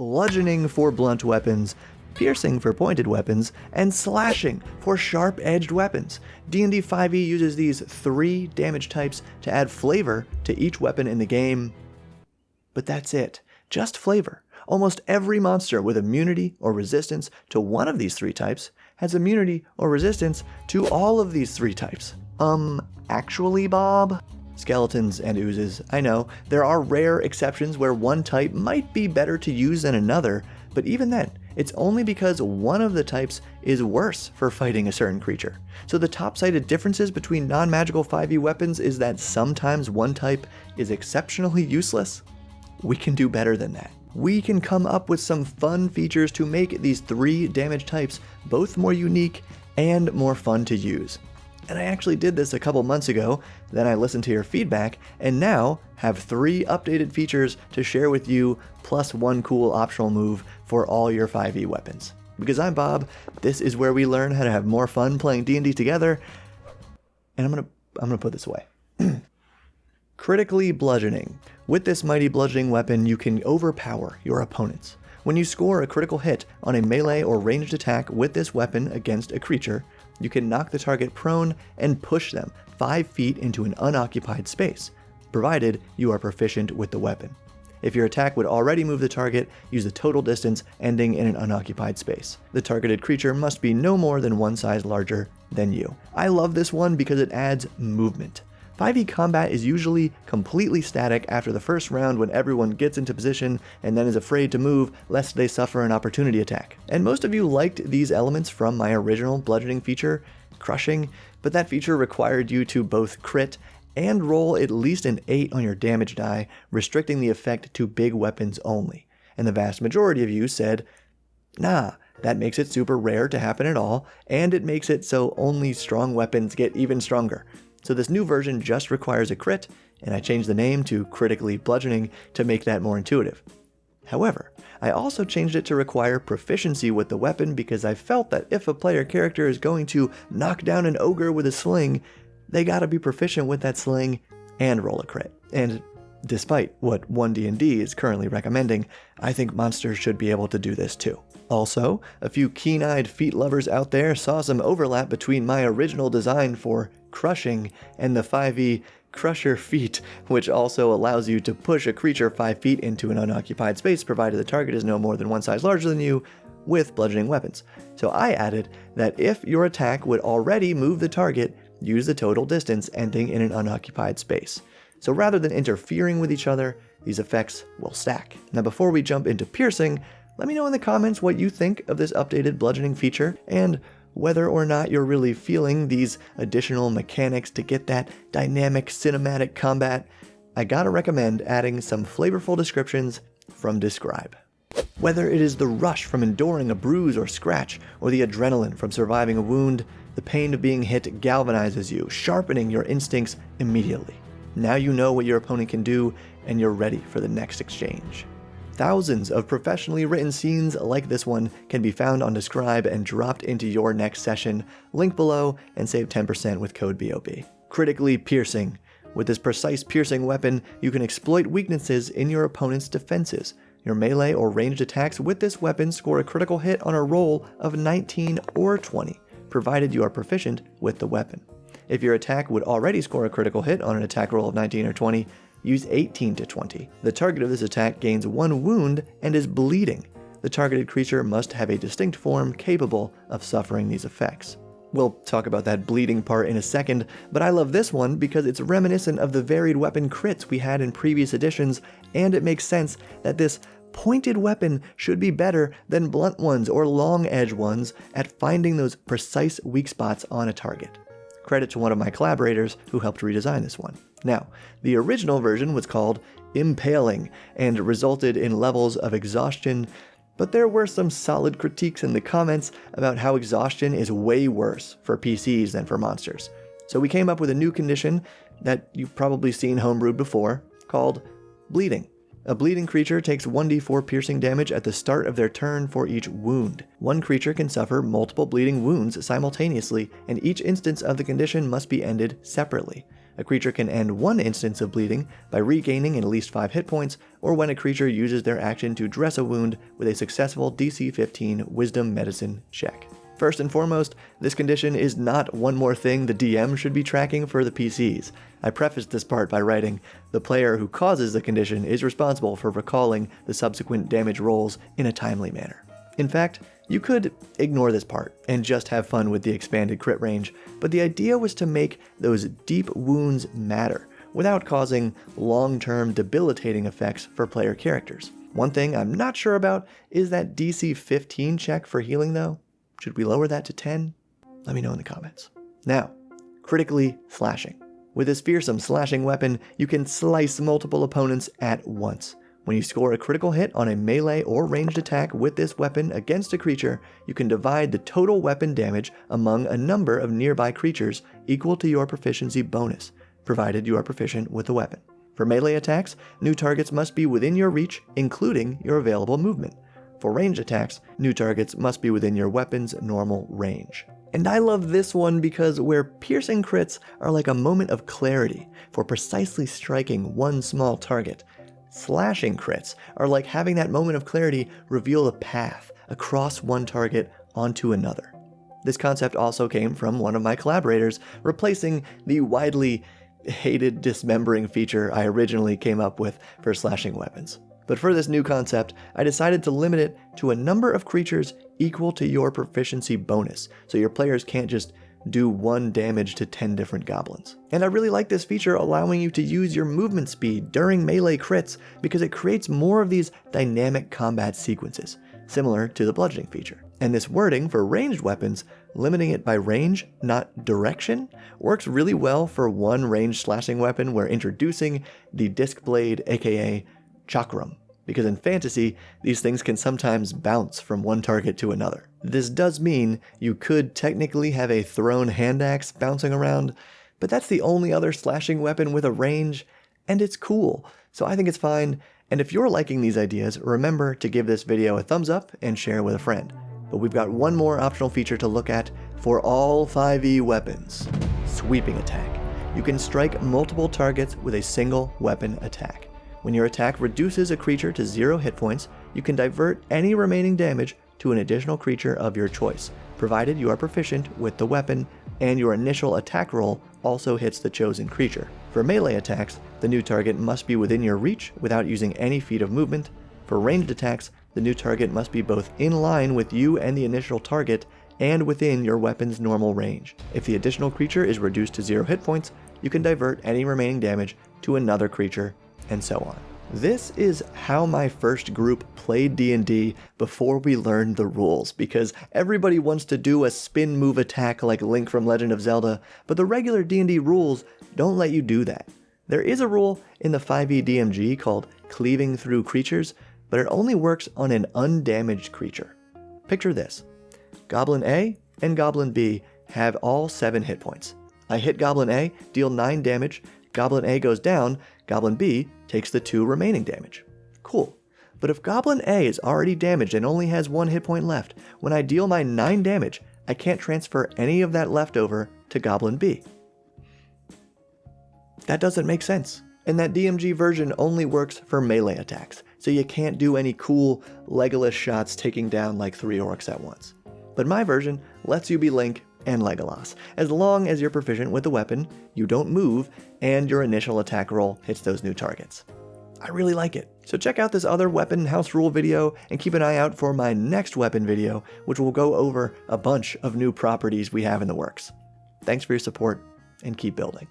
bludgeoning for blunt weapons, piercing for pointed weapons, and slashing for sharp-edged weapons. D&D 5e uses these 3 damage types to add flavor to each weapon in the game. But that's it. Just flavor. Almost every monster with immunity or resistance to one of these 3 types has immunity or resistance to all of these 3 types. Actually, Bob? Skeletons and oozes, I know, there are rare exceptions where one type might be better to use than another, but even then, it's only because one of the types is worse for fighting a certain creature. So the top-cited differences between non-magical 5e weapons is that sometimes one type is exceptionally useless. We can do better than that. We can come up with some fun features to make these 3 damage types both more unique and more fun to use. And I actually did this a couple months ago, then I listened to your feedback, and now have 3 updated features to share with you, plus 1 cool optional move for all your 5e weapons. Because I'm Bob, this is where we learn how to have more fun playing D&D together, and I'm gonna put this away. Critically bludgeoning. With this mighty bludgeoning weapon, you can overpower your opponents. When you score a critical hit on a melee or ranged attack with this weapon against a creature, you can knock the target prone and push them 5 feet into an unoccupied space, provided you are proficient with the weapon. If your attack would already move the target, use the total distance ending in an unoccupied space. The targeted creature must be no more than 1 size larger than you. I love this one because it adds movement. 5e combat is usually completely static after the first round when everyone gets into position and then is afraid to move lest they suffer an opportunity attack. And most of you liked these elements from my original bludgeoning feature, Crushing, but that feature required you to both crit and roll at least an 8 on your damage die, restricting the effect to big weapons only. And the vast majority of you said, nah, that makes it super rare to happen at all, and it makes it so only strong weapons get even stronger. So this new version just requires a crit, and I changed the name to Critically Bludgeoning to make that more intuitive. However, I also changed it to require proficiency with the weapon because I felt that if a player character is going to knock down an ogre with a sling, they gotta be proficient with that sling and roll a crit. And despite what 1D&D is currently recommending, I think monsters should be able to do this too. Also, a few keen-eyed feat lovers out there saw some overlap between my original design for Crushing and the 5e Crusher feat, which also allows you to push a creature 5 feet into an unoccupied space provided the target is no more than 1 size larger than you with bludgeoning weapons. So I added that if your attack would already move the target, use the total distance ending in an unoccupied space. So rather than interfering with each other, these effects will stack. Now before we jump into piercing, let me know in the comments what you think of this updated bludgeoning feature and whether or not you're really feeling these additional mechanics to get that dynamic cinematic combat. I gotta recommend adding some flavorful descriptions from dScryb. Whether it is the rush from enduring a bruise or scratch, or the adrenaline from surviving a wound, the pain of being hit galvanizes you, sharpening your instincts immediately. Now you know what your opponent can do, and you're ready for the next exchange. Thousands of professionally written scenes like this one can be found on dScryb and dropped into your next session. Link below and save 10% with code BOB. Critically piercing. With this precise piercing weapon, you can exploit weaknesses in your opponent's defenses. Your melee or ranged attacks with this weapon score a critical hit on a roll of 19 or 20, provided you are proficient with the weapon. If your attack would already score a critical hit on an attack roll of 19 or 20, use 18 to 20. The target of this attack gains 1 wound and is bleeding. The targeted creature must have a distinct form capable of suffering these effects. We'll talk about that bleeding part in a second, but I love this one because it's reminiscent of the varied weapon crits we had in previous editions, and it makes sense that this pointed weapon should be better than blunt ones or long edge ones at finding those precise weak spots on a target. Credit to one of my collaborators who helped redesign this one. Now, the original version was called Impaling and resulted in levels of exhaustion, but there were some solid critiques in the comments about how exhaustion is way worse for PCs than for monsters. So we came up with a new condition that you've probably seen homebrewed before, called bleeding. A bleeding creature takes 1d4 piercing damage at the start of their turn for each wound. One creature can suffer multiple bleeding wounds simultaneously, and each instance of the condition must be ended separately. A creature can end one instance of bleeding by regaining at least 5 hit points, or when a creature uses their action to dress a wound with a successful DC 15 Wisdom Medicine check. First and foremost, this condition is not one more thing the DM should be tracking for the PCs. I prefaced this part by writing, the player who causes the condition is responsible for recalling the subsequent damage rolls in a timely manner. In fact, you could ignore this part and just have fun with the expanded crit range, but the idea was to make those deep wounds matter without causing long-term debilitating effects for player characters. One thing I'm not sure about is that DC 15 check for healing though. Should we lower that to 10? Let me know in the comments. Now, critically slashing. With this fearsome slashing weapon, you can slice multiple opponents at once. When you score a critical hit on a melee or ranged attack with this weapon against a creature, you can divide the total weapon damage among a number of nearby creatures equal to your proficiency bonus, provided you are proficient with the weapon. For melee attacks, new targets must be within your reach, including your available movement. For ranged attacks, new targets must be within your weapon's normal range. And I love this one because where piercing crits are like a moment of clarity for precisely striking one small target, slashing crits are like having that moment of clarity reveal a path across one target onto another. This concept also came from one of my collaborators, replacing the widely hated dismembering feature I originally came up with for slashing weapons. But for this new concept, I decided to limit it to a number of creatures equal to your proficiency bonus, so your players can't just do 1 damage to 10 different goblins. And I really like this feature allowing you to use your movement speed during melee crits because it creates more of these dynamic combat sequences, similar to the bludgeoning feature. And this wording for ranged weapons, limiting it by range, not direction, works really well for one ranged slashing weapon we're introducing the disc blade, aka chakram, because in fantasy, these things can sometimes bounce from one target to another. This does mean you could technically have a thrown hand axe bouncing around, but that's the only other slashing weapon with a range, and it's cool, so I think it's fine. And if you're liking these ideas, remember to give this video a thumbs up and share with a friend. But we've got one more optional feature to look at for all 5e weapons: sweeping attack. You can strike multiple targets with a single weapon attack. When your attack reduces a creature to 0 hit points, you can divert any remaining damage to an additional creature of your choice, provided you are proficient with the weapon and your initial attack roll also hits the chosen creature. For melee attacks, the new target must be within your reach without using any feat of movement. For ranged attacks, the new target must be both in line with you and the initial target and within your weapon's normal range. If the additional creature is reduced to 0 hit points, you can divert any remaining damage to another creature, and so on. This is how my first group played D&D before we learned the rules, because everybody wants to do a spin move attack like Link from Legend of Zelda, but the regular D&D rules don't let you do that. There is a rule in the 5e DMG called cleaving through creatures, but it only works on an undamaged creature. Picture this. Goblin A and Goblin B have all 7 hit points. I hit Goblin A, deal 9 damage, Goblin A goes down, Goblin B takes the 2 remaining damage. Cool. But if Goblin A is already damaged and only has 1 hit point left, when I deal my 9 damage, I can't transfer any of that leftover to Goblin B. That doesn't make sense. And that DMG version only works for melee attacks, so you can't do any cool Legolas shots taking down like 3 orcs at once. But my version lets you be Link and Legolas, as long as you're proficient with the weapon, you don't move, and your initial attack roll hits those new targets. I really like it. So check out this other weapon house rule video and keep an eye out for my next weapon video, which will go over a bunch of new properties we have in the works. Thanks for your support, and keep building.